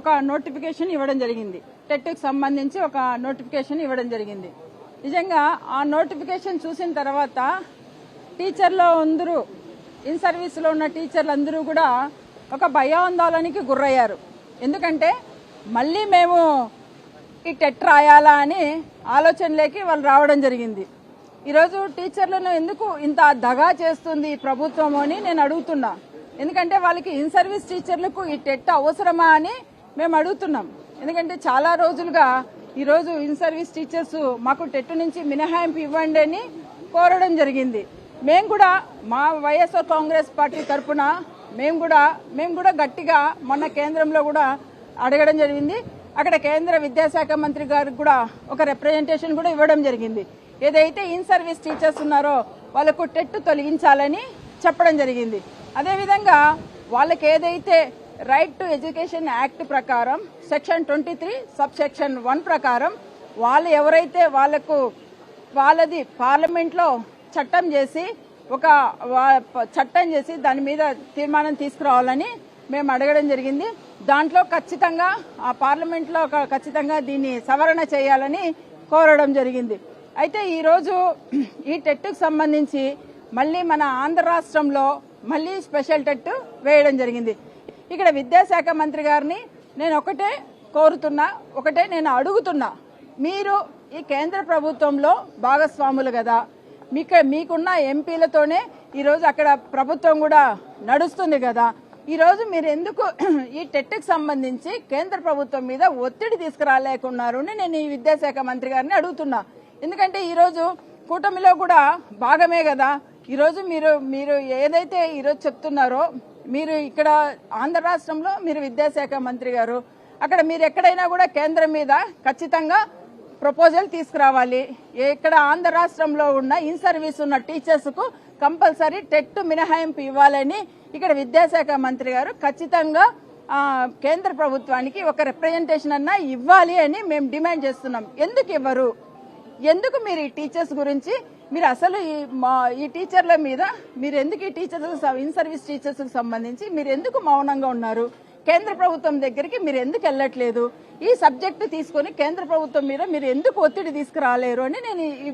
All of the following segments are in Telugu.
ఒక నోటిఫికేషన్ ఇవ్వడం జరిగింది. టెట్కి సంబంధించి ఒక నోటిఫికేషన్ ఇవ్వడం జరిగింది. నిజంగా ఆ నోటిఫికేషన్ చూసిన తర్వాత టీచర్లు అందరూ, ఇన్ సర్వీస్లో ఉన్న టీచర్లు అందరూ కూడా ఒక భయాందోళనకి గురయ్యారు. ఎందుకంటే మళ్ళీ మేము ఈ టెట్ రాయాలా అని ఆలోచనలోకి వాళ్ళు రావడం జరిగింది. ఈరోజు టీచర్లను ఎందుకు ఇంత దగా చేస్తుంది ఈ ప్రభుత్వం అని నేను అడుగుతున్నా. ఎందుకంటే వాళ్ళకి ఇన్ సర్వీస్ టీచర్లకు ఈ టెట్ అవసరమా అని మేము అడుగుతున్నాం. ఎందుకంటే చాలా రోజులుగా ఈరోజు ఇన్ సర్వీస్ టీచర్స్ మాకు టెట్ నుంచి మినహాయింపు ఇవ్వండి అని కోరడం జరిగింది. మేము కూడా మా వైఎస్ఆర్ కాంగ్రెస్ పార్టీ తరఫున మేము కూడా గట్టిగా మొన్న కేంద్రంలో కూడా అడగడం జరిగింది. అక్కడ కేంద్ర విద్యాశాఖ మంత్రి గారికి కూడా ఒక రిప్రజెంటేషన్ కూడా ఇవ్వడం జరిగింది. ఏదైతే ఇన్ సర్వీస్ టీచర్స్ ఉన్నారో వాళ్ళకు టెట్ తొలగించాలని చెప్పడం జరిగింది. అదేవిధంగా వాళ్ళకి ఏదైతే రైట్ టు ఎడ్యుకేషన్ యాక్ట్ ప్రకారం సెక్షన్ 23 సబ్ సెక్షన్ 1 ప్రకారం వాళ్ళు ఎవరైతే వాళ్ళది పార్లమెంట్లో చట్టం చేసి దాని మీద తీర్మానం తీసుకురావాలని మేము అడగడం జరిగింది. దాంట్లో ఖచ్చితంగా ఆ పార్లమెంట్లో ఖచ్చితంగా దీన్ని సవరణ చేయాలని కోరడం జరిగింది. అయితే ఈరోజు ఈ టెట్కు సంబంధించి మళ్ళీ మన ఆంధ్ర రాష్ట్రంలో మళ్ళీ స్పెషల్ టెట్ వేయడం జరిగింది. ఇక్కడ విద్యాశాఖ మంత్రి గారిని నేను నేను అడుగుతున్నా, మీరు ఈ కేంద్ర ప్రభుత్వంలో భాగస్వాములు కదా, మీకున్న ఎంపీలతోనే ఈరోజు అక్కడ ప్రభుత్వం కూడా నడుస్తుంది కదా, ఈరోజు మీరు ఎందుకు ఈ టెట్కి సంబంధించి కేంద్ర ప్రభుత్వం మీద ఒత్తిడి తీసుకురాలేకున్నారు అని నేను ఈ విద్యాశాఖ మంత్రి గారిని అడుగుతున్నా. ఎందుకంటే ఈరోజు కూటమిలో కూడా భాగమే కదా. ఈరోజు మీరు ఏదైతే ఈరోజు చెప్తున్నారో, మీరు ఇక్కడ ఆంధ్ర రాష్ట్రంలో మీరు విద్యాశాఖ మంత్రి గారు, అక్కడ మీరు ఎక్కడైనా కూడా కేంద్రం మీద ఖచ్చితంగా ప్రపోజల్ తీసుకురావాలి. ఇక్కడ ఆంధ్ర రాష్ట్రంలో ఉన్న ఇన్ సర్వీస్ ఉన్న టీచర్స్ కు కంపల్సరీ టెట్ మినహాయింపు ఇవ్వాలని ఇక్కడ విద్యాశాఖ మంత్రి గారు ఖచ్చితంగా కేంద్ర ప్రభుత్వానికి ఒక రిప్రజెంటేషన్ అన్నా ఇవ్వాలి అని మేము డిమాండ్ చేస్తున్నాం. ఎందుకు ఇవ్వరు? ఎందుకు మీరు ఈ టీచర్స్ గురించి మీరు అసలు ఈ టీచర్ల మీద మీరు ఎందుకు ఈ టీచర్స్ ఇన్ సర్వీస్ టీచర్స్ కు సంబంధించి మీరు ఎందుకు మౌనంగా ఉన్నారు? కేంద్ర ప్రభుత్వం దగ్గరికి మీరు ఎందుకు వెళ్ళట్లేదు? ఈ సబ్జెక్టు తీసుకుని కేంద్ర ప్రభుత్వం మీద మీరు ఎందుకు ఒత్తిడి తీసుకురాలేరు అని నేను ఈ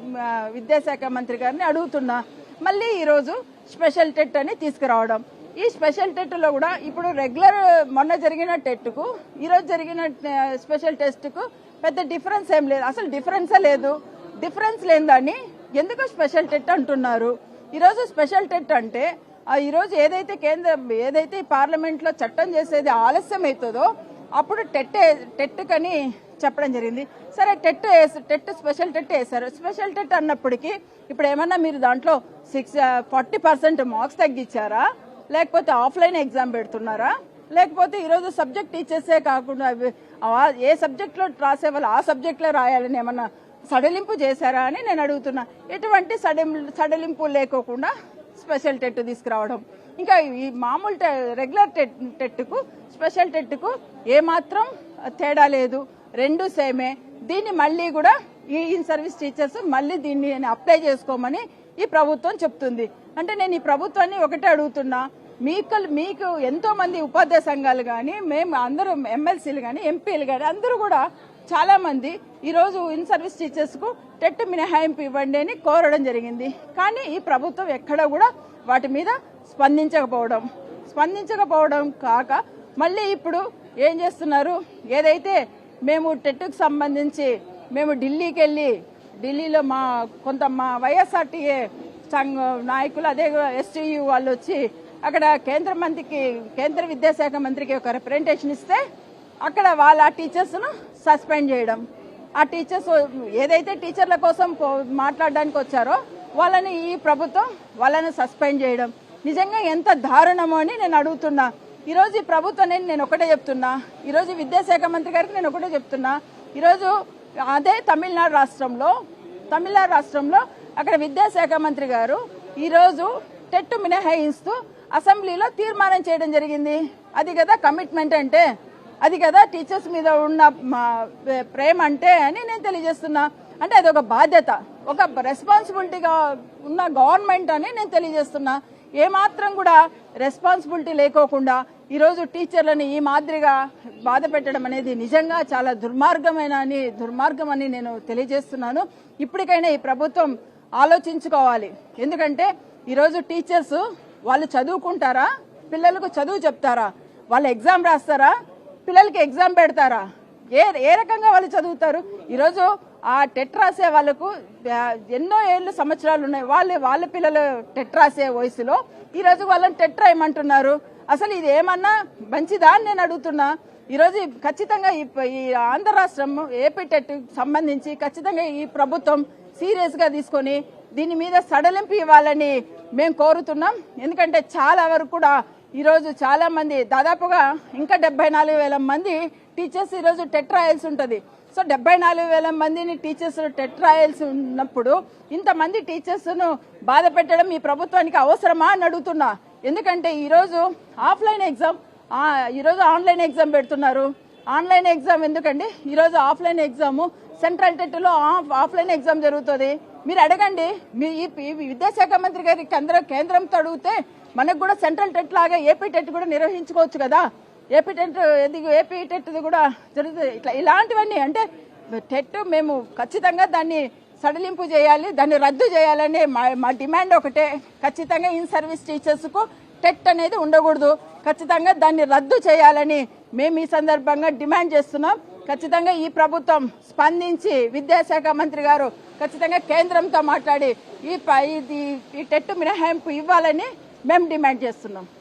విద్యాశాఖ మంత్రి గారిని అడుగుతున్నా. మళ్ళీ ఈరోజు స్పెషల్ టెట్ అని తీసుకురావడం, ఈ స్పెషల్ టెట్ లో కూడా ఇప్పుడు రెగ్యులర్ మొన్న జరిగిన టెట్ కు ఈరోజు జరిగిన స్పెషల్ టెస్ట్ కు పెద్ద డిఫరెన్స్ ఏం లేదు, అసలు డిఫరెన్సే లేదు. డిఫరెన్స్ లేదని ఎందుకు స్పెషల్ టెట్ అంటున్నారు? ఈరోజు స్పెషల్ టెట్ అంటే ఈరోజు ఏదైతే పార్లమెంట్ లో చట్టం చేసేది ఆలస్యం అవుతుందో అప్పుడు టెట్ కని చెప్పడం జరిగింది. సరే టెట్ స్పెషల్ టెట్ వేశారు. స్పెషల్ టెట్ అన్నప్పటికీ ఇప్పుడు ఏమన్నా మీరు దాంట్లో 40% మార్క్స్ తగ్గించారా? లేకపోతే ఆఫ్లైన్ ఎగ్జామ్ పెడుతున్నారా? లేకపోతే ఈరోజు సబ్జెక్ట్ టీచర్సే కాకుండా ఏ సబ్జెక్ట్ లో రాసే వాళ్ళు ఆ సబ్జెక్ట్ లో రాయాలని ఏమన్నా సడలింపు చేశారా అని నేను అడుగుతున్నా. ఎటువంటి సడలింపు లేకోకుండా స్పెషల్ టెట్ తీసుకురావడం, ఇంకా ఈ మామూలు రెగ్యులర్ టెట్కు స్పెషల్ టెట్కు ఏమాత్రం తేడా లేదు, రెండు సేమే. దీన్ని మళ్ళీ కూడా ఈ ఇన్ సర్వీస్ టీచర్స్ మళ్ళీ దీన్ని అప్లై చేసుకోమని ఈ ప్రభుత్వం చెప్తుంది. అంటే నేను ఈ ప్రభుత్వాన్ని ఒకటే అడుగుతున్నా, మీకు ఎంతో మంది ఉపాధ్యాయ సంఘాలు కానీ మేము అందరూ ఎమ్మెల్సీలు కానీ ఎంపీలు కానీ అందరూ కూడా చాలా మంది ఈరోజు ఇన్ సర్వీస్ టీచర్స్ కు టెట్ మినహాయింపు ఇవ్వండి అని కోరడం జరిగింది. కానీ ఈ ప్రభుత్వం ఎక్కడ కూడా వాటి మీద స్పందించకపోవడం కాక మళ్ళీ ఇప్పుడు ఏం చేస్తున్నారు, ఏదైతే మేము టెట్కు సంబంధించి మేము ఢిల్లీలో మా వైఎస్ఆర్టీఏ నాయకులు అదే ఎస్టీయూ వాళ్ళు వచ్చి అక్కడ కేంద్ర విద్యాశాఖ మంత్రికి ఒక రిప్రజెంటేషన్ ఇస్తే అక్కడ వాళ్ళ టీచర్స్ ను సస్పెండ్ చేయడం, ఆ టీచర్స్ ఏదైతే టీచర్ల కోసం మాట్లాడడానికి వచ్చారో వాళ్ళని ఈ ప్రభుత్వం వాళ్ళని సస్పెండ్ చేయడం నిజంగా ఎంత దారుణమో అని నేను అడుగుతున్నా. ఈరోజు ఈ ప్రభుత్వం నేను ఒకటే చెప్తున్నా, ఈరోజు విద్యాశాఖ మంత్రి గారికి నేను ఒకటే చెప్తున్నా, ఈరోజు అదే తమిళనాడు రాష్ట్రంలో అక్కడ విద్యాశాఖ మంత్రి గారు ఈరోజు టెట్ మినహాయిస్తూ అసెంబ్లీలో తీర్మానం చేయడం జరిగింది. అది కదా కమిట్మెంట్ అంటే, అది కదా టీచర్స్ మీద ఉన్న ప్రేమ అంటే అని నేను తెలియజేస్తున్నా. అంటే అది ఒక బాధ్యత, ఒక రెస్పాన్సిబిలిటీగా ఉన్న గవర్నమెంట్ అని నేను తెలియజేస్తున్నా. ఏమాత్రం కూడా రెస్పాన్సిబిలిటీ లేకోకుండా ఈరోజు టీచర్లను ఈ మాదిరిగా బాధ పెట్టడం అనేది నిజంగా చాలా దుర్మార్గం అని నేను తెలియజేస్తున్నాను. ఇప్పటికైనా ఈ ప్రభుత్వం ఆలోచించుకోవాలి. ఎందుకంటే ఈరోజు టీచర్స్ వాళ్ళు చదువుకుంటారా, పిల్లలకు చదువు చెప్తారా, వాళ్ళు ఎగ్జామ్ రాస్తారా, పిల్లలకి ఎగ్జామ్ పెడతారా, ఏ రకంగా వాళ్ళు చదువుతారు? ఈరోజు ఆ టెట్ రాసే వాళ్ళకు ఎన్నో సంవత్సరాలు ఉన్నాయి. వాళ్ళ పిల్లలు టెట్ రాసే వయసులో ఈరోజు వాళ్ళని టెట్ రాయమంటున్నారు. అసలు ఇది ఏమన్నా మంచిదా అని నేను అడుగుతున్నా. ఈరోజు ఖచ్చితంగా ఈ ఆంధ్ర రాష్ట్రం ఏపీ టెట్ సంబంధించి ఖచ్చితంగా ఈ ప్రభుత్వం సీరియస్ గా తీసుకొని దీని మీద సడలింపు ఇవ్వాలని మేము కోరుతున్నాం. ఎందుకంటే చాలా వరకు కూడా ఈరోజు చాలా మంది దాదాపుగా ఇంకా 74,000 మంది టీచర్స్ ఈరోజు టెట్ రాయాల్సి ఉంటుంది. సో 74,000 మందిని టీచర్స్ టెట్ రాయాల్సి ఉన్నప్పుడు ఇంతమంది టీచర్స్ ను బాధ పెట్టడం ఈ ప్రభుత్వానికి అవసరమా అని అడుగుతున్నా. ఎందుకంటే ఈరోజు ఆఫ్లైన్ ఎగ్జామ్, ఈరోజు ఆన్లైన్ ఎగ్జామ్ పెడుతున్నారు. ఆన్లైన్ ఎగ్జామ్ ఎందుకండి? ఈరోజు ఆఫ్లైన్ ఎగ్జామ్ సెంట్రల్ టెట్ లో ఆఫ్లైన్ ఎగ్జామ్ జరుగుతుంది. మీరు అడగండి, మీ విద్యాశాఖ మంత్రి గారికి కేంద్రంతో అడిగితే మనకు కూడా సెంట్రల్ టెట్ లాగా ఏపీ టెట్ కూడా నిర్వహించుకోవచ్చు కదా. ఏపీ టెట్ కూడా జరుగుతుంది. ఇలాంటివన్నీ అంటే టెట్ మేము ఖచ్చితంగా దాన్ని సడలింపు చేయాలి, దాన్ని రద్దు చేయాలని మా డిమాండ్ ఒకటే. ఖచ్చితంగా ఇన్ సర్వీస్ టీచర్స్ కు టెట్ అనేది ఉండకూడదు. ఖచ్చితంగా దాన్ని రద్దు చేయాలని మేము ఈ సందర్భంగా డిమాండ్ చేస్తున్నాం. ఖచ్చితంగా ఈ ప్రభుత్వం స్పందించి విద్యాశాఖ మంత్రి గారు ఖచ్చితంగా కేంద్రంతో మాట్లాడి ఈ టెట్ మినహాయింపు ఇవ్వాలని మేము డిమాండ్ చేస్తున్నాం.